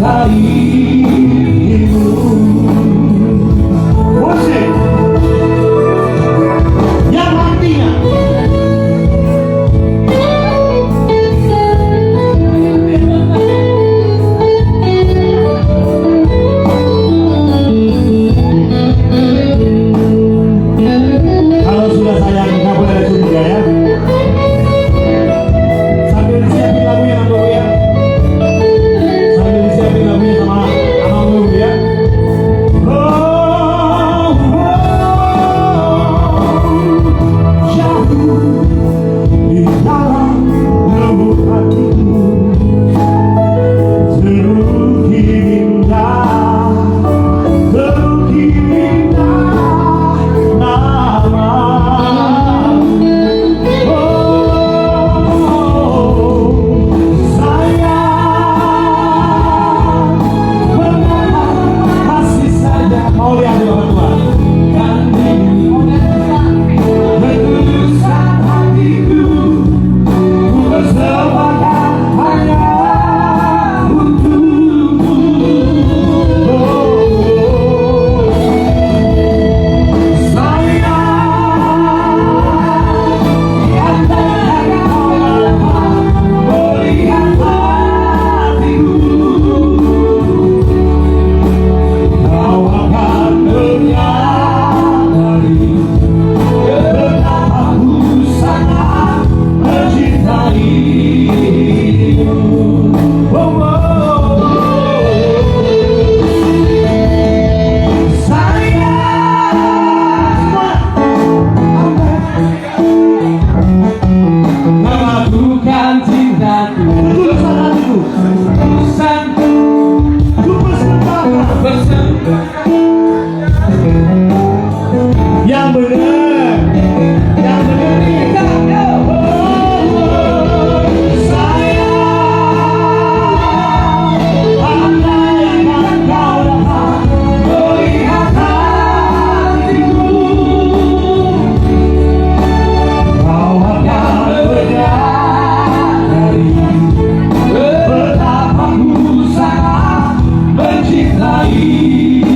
mencintaimu. Musik yang artinya kalau sudah sayang nggak boleh ada curiga ya. Sambil disiapin lagunya sama gue ya. Sambil disiapin lagunya sama gue ya. Jauh di dalam lubuk hatiku terukir indah nama. Sayang, mengapa masih saja kau lihat di bawah Tuhan dan berterusan hatiku, ku persembahkan hanya untukmu. Sayang, di antara kau dapat melihat hatiku, kau akan menyadari betapa ku sangat mencintaimu. Sayang, melakukan cintaku, tulusan hatiku, tulusanku, ku persembahkan yang benar, yang benar nih. Sayang, andai akan kau dapat melihat hatiku, kau akan menyadari betapa ku sangat mencintaimu.